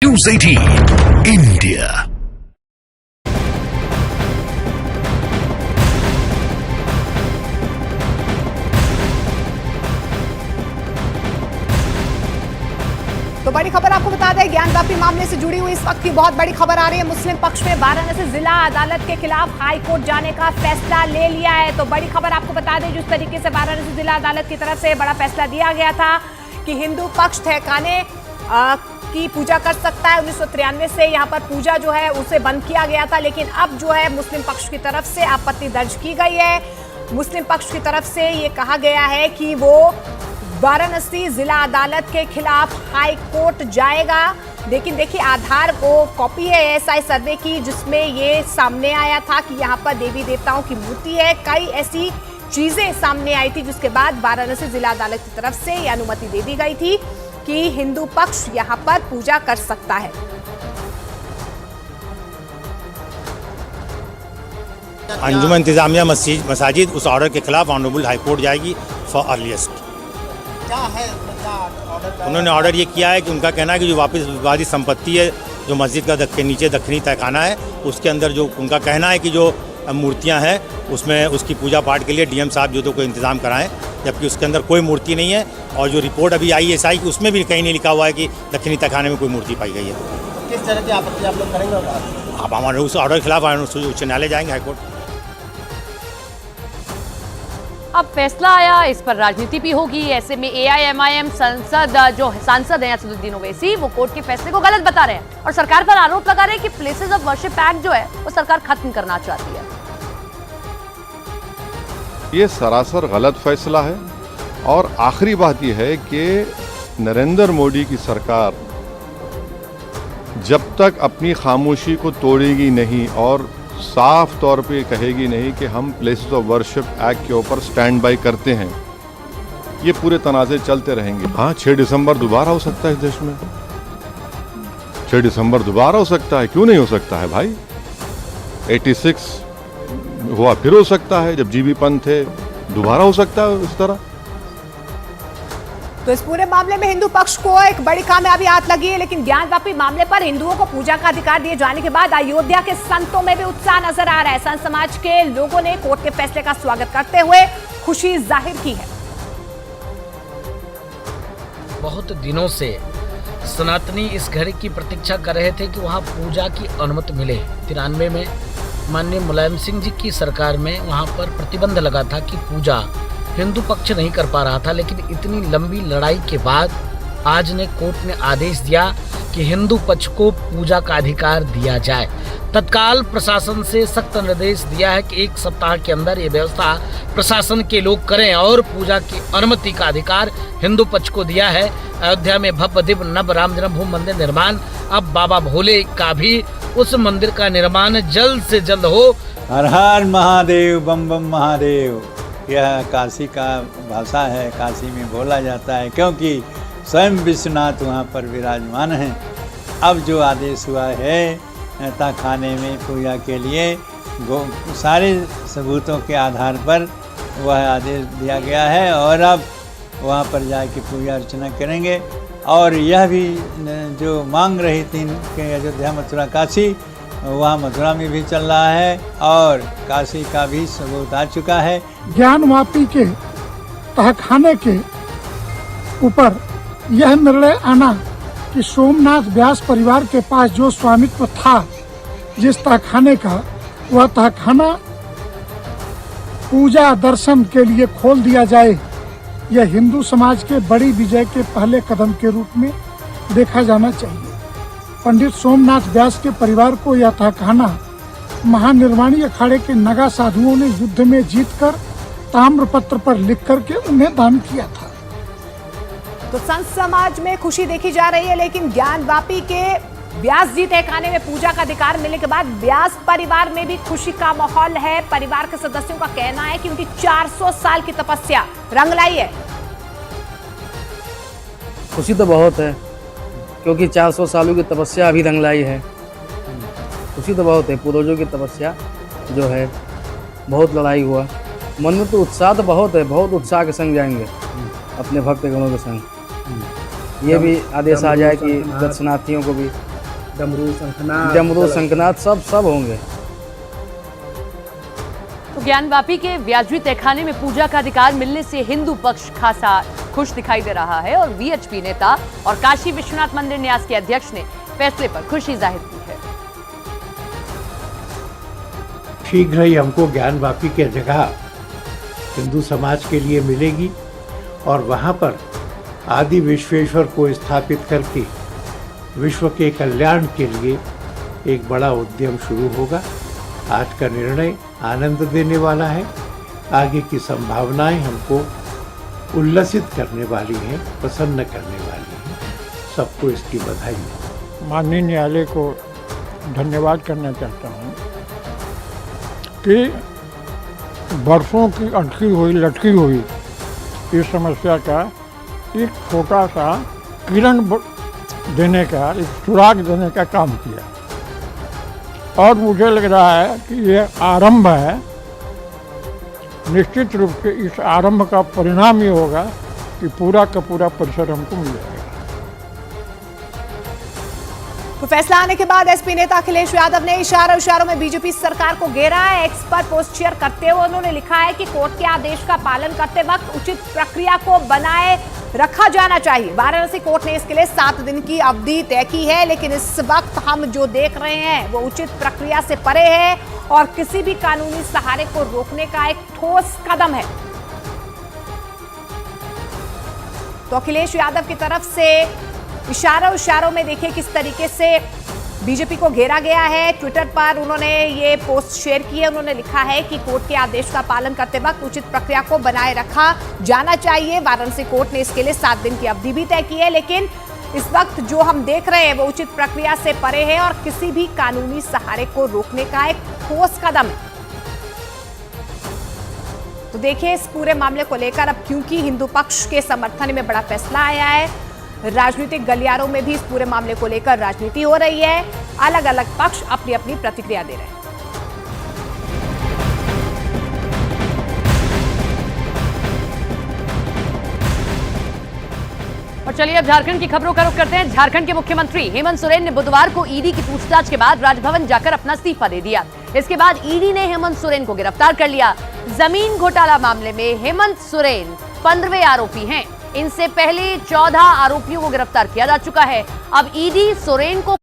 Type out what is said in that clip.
News 18 India। तो बड़ी खबर आपको बता दें, ज्ञानवापी मामले से जुड़ी हुई इस वक्त की बहुत बड़ी खबर आ रही है। मुस्लिम पक्ष में वाराणसी जिला अदालत के खिलाफ हाई कोर्ट जाने का फैसला ले लिया है। तो बड़ी खबर आपको बता दें, जिस तरीके से वाराणसी जिला अदालत की तरफ से बड़ा फैसला दिया गया था कि हिंदू पक्ष तहखाने की पूजा कर सकता है। 1993 से यहाँ पर पूजा जो है उसे बंद किया गया था, लेकिन अब जो है मुस्लिम पक्ष की तरफ से आपत्ति दर्ज की गई है। मुस्लिम पक्ष की तरफ से ये कहा गया है कि वो वाराणसी जिला अदालत के खिलाफ हाई कोर्ट जाएगा। लेकिन देखिए, आधार को कॉपी है एएसआई सर्वे की, जिसमें ये सामने आया था कि यहाँ पर देवी देवताओं की मूर्ति है। कई ऐसी चीजें सामने आई थी, जिसके बाद वाराणसी जिला अदालत की तरफ से ये अनुमति दे दी गई थी कि हिंदू पक्ष यहाँ पर पूजा कर सकता है। अंजुमन इंतजामिया मसाजिद उस ऑर्डर के खिलाफ ऑनरेबल हाई कोर्ट जाएगी फॉर अर्लीस्ट। क्या है ऑर्डर? उन्होंने ऑर्डर ये किया है कि उनका कहना है कि जो वापस विवादित संपत्ति है, जो मस्जिद का नीचे दक्षिणी तहखाना है, उसके अंदर जो उनका कहना है कि जो मूर्तियां हैं उसमें उसकी पूजा पाठ के लिए डीएम साहब जो तो कोई इंतजाम कराएं, जबकि उसके अंदर कोई मूर्ति नहीं है। और जो रिपोर्ट अभी आई एएसआई की, उसमें भी कहीं नहीं लिखा हुआ है कि दक्षिणी तहखाने में कोई मूर्ति पाई गई है। किस तरह की आपत्ति आप लोग करेंगे? आप हमारे उस ऑर्डर के खिलाफ उच्च न्यायालय जाएंगे, हाईकोर्ट। अब फैसला आया, इस पर राजनीति भी होगी। ऐसे में एआईएमआईएम जो सांसद हैं असदुद्दीन ओवैसी, वो कोर्ट के फैसले को गलत बता रहे हैं और सरकार पर आरोप लगा रहे हैं कि प्लेसेस ऑफ वर्शिप एक्ट जो है वो सरकार खत्म करना चाहती है। ये सरासर गलत फैसला है। और आखिरी बात यह है कि नरेंद्र मोदी की सरकार जब तक अपनी खामोशी को तोड़ेगी नहीं और साफ तौर पे कहेगी नहीं कि हम प्लेसेस ऑफ वर्शिप एक्ट के ऊपर स्टैंड बाय करते हैं, ये पूरे तनाज़े चलते रहेंगे। हाँ, 6 दिसंबर दोबारा हो सकता है इस देश में। 6 दिसंबर दोबारा हो सकता है, क्यों नहीं हो सकता है भाई? 86 हुआ, फिर हो सकता है, जब जीबी पंत थे, दोबारा हो सकता है इस तरह। तो इस पूरे मामले में हिंदू पक्ष को एक बड़ी कामयाबी हाथ लगी है। लेकिन ज्ञानवापी मामले पर हिंदुओं को पूजा का अधिकार दिए जाने के बाद अयोध्या के संतों में भी उत्साह नजर आ रहा है। संत समाज के लोगों ने कोर्ट के फैसले का स्वागत करते हुए खुशी जाहिर की है। बहुत दिनों से सनातनी इस घर की प्रतीक्षा कर रहे थे कि वहां पूजा की अनुमति मिले। 93 में माननीय मुलायम सिंह जी की सरकार में वहां पर प्रतिबंध लगा था कि पूजा हिंदू पक्ष नहीं कर पा रहा था। लेकिन इतनी लंबी लड़ाई के बाद आज ने कोर्ट ने आदेश दिया कि हिंदू पक्ष को पूजा का अधिकार दिया जाए। तत्काल प्रशासन से सख्त निर्देश दिया है कि 1 सप्ताह के अंदर ये व्यवस्था प्रशासन के लोग करें और पूजा की अनुमति का अधिकार हिंदू पक्ष को दिया है। अयोध्या में भव्य दिव्य नव राम जन्मभूमि मंदिर निर्माण, अब बाबा भोले का भी उस मंदिर का निर्माण जल्द से जल्द हो। हर हर महादेव, बम बम महादेव, यह काशी का भाषा है। काशी में बोला जाता है क्योंकि स्वयं विश्वनाथ वहाँ पर विराजमान हैं। अब जो आदेश हुआ है तहखाने में पूजा के लिए, सारे सबूतों के आधार पर वह आदेश दिया गया है और अब वहाँ पर जाके पूजा अर्चना करेंगे। और यह भी जो मांग रही थी कि अयोध्या मथुरा काशी, वहाँ मथुरा में भी चल रहा है और काशी का भी सबूत आ चुका है। ज्ञानवापी के तहखाने के ऊपर यह निर्णय आना कि सोमनाथ व्यास परिवार के पास जो स्वामित्व था जिस तहखाने का, वह तहखाना पूजा दर्शन के लिए खोल दिया जाए, यह हिंदू समाज के बड़ी विजय के पहले कदम के रूप में देखा जाना चाहिए। पंडित सोमनाथ व्यास के परिवार को यह तहखाना महानिर्वाणी अखाड़े के नगा साधुओं ने युद्ध में जीतकर ताम्रपत्र पर लिख करके उन्हें दान किया था। तो संत समाज में खुशी देखी जा रही है, लेकिन ज्ञानवापी के व्यास जी तहखाने में पूजा का अधिकार मिलने के बाद व्यास परिवार में भी खुशी का माहौल है। परिवार के सदस्यों का कहना है कि उनकी 400 साल की तपस्या रंग लाई है। खुशी तो बहुत है क्योंकि 400 सालों की तपस्या अभी रंग लाई है। खुशी तो बहुत है, पूर्वजों की तपस्या जो है, बहुत लड़ाई हुआ, मन में तो उत्साह तो बहुत है। बहुत उत्साह के संग जाएंगे अपने भक्तगणों के संग। ये भी आदेश आ जाए कि दर्शनार्थियों को भी डमरू शंखनाद सब होंगे। तो ज्ञानवापी के व्याजवी तहखाने में पूजा का अधिकार मिलने से हिंदू पक्ष खासा खुश दिखाई दे रहा है और वीएचपी नेता और काशी विश्वनाथ मंदिर न्यास के अध्यक्ष ने फैसले पर खुशी जाहिर की है। शीघ्र ही हमको ज्ञानवापी की जगह हिंदू समाज के लिए मिलेगी और वहाँ पर आदि विश्वेश्वर को स्थापित करके विश्व के कल्याण के लिए एक बड़ा उद्यम शुरू होगा। आज का निर्णय आनंद देने वाला है। आगे की संभावनाएं हमको उल्लसित करने वाली हैं, प्रसन्न करने वाली हैं। सबको इसकी बधाई हो। माननीय न्यायालय को धन्यवाद करना चाहता हूँ कि बरसों की अटकी हुई लटकी हुई इस समस्या का एक छोटा सा किरण देने का, एक सुराग देने का काम किया और मुझे लग रहा है कि ये आरंभ है। निश्चित रूप से इस आरंभ का परिणाम ये होगा कि पूरा का पूरा परिसर हमको मिल जाएगा। तो फैसला आने के बाद एसपी नेता अखिलेश यादव ने इशारों में बीजेपी सरकार को घेरा है। एक्स पर पोस्ट शेयर करते हुए उन्होंने लिखा है कि कोर्ट के आदेश का पालन करते वक्त उचित प्रक्रिया को बनाए रखा जाना चाहिए। वाराणसी कोर्ट ने इसके लिए 7 दिन की अवधि तय की है, लेकिन इस वक्त हम जो देख रहे हैं वो उचित प्रक्रिया से परे है और किसी भी कानूनी सहारे को रोकने का एक ठोस कदम है। तो अखिलेश यादव की तरफ से इशारों में देखिए किस तरीके से बीजेपी को घेरा गया है। ट्विटर पर उन्होंने ये पोस्ट शेयर की है। उन्होंने लिखा है कि कोर्ट के आदेश का पालन करते वक्त उचित प्रक्रिया को बनाए रखा जाना चाहिए। वाराणसी कोर्ट ने इसके लिए 7 दिन की अवधि भी तय की है, लेकिन इस वक्त जो हम देख रहे हैं वो उचित प्रक्रिया से परे है और किसी भी कानूनी सहारे को रोकने का एक ठोस कदम है। तो देखिए इस पूरे मामले को लेकर अब क्योंकि हिंदू पक्ष के समर्थन में बड़ा फैसला आया है, राजनीतिक गलियारों में भी इस पूरे मामले को लेकर राजनीति हो रही है। अलग अलग पक्ष अपनी अपनी प्रतिक्रिया दे रहे हैं। और चलिए अब झारखंड की खबरों का रुख करते हैं। झारखंड के मुख्यमंत्री हेमंत सोरेन ने बुधवार को ईडी की पूछताछ के बाद राजभवन जाकर अपना इस्तीफा दे दिया। इसके बाद ईडी ने हेमंत सोरेन को गिरफ्तार कर लिया। जमीन घोटाला मामले में हेमंत सोरेन 15वें आरोपी हैं। इनसे पहले 14 आरोपियों को गिरफ्तार किया जा चुका है। अब ईडी सोरेन को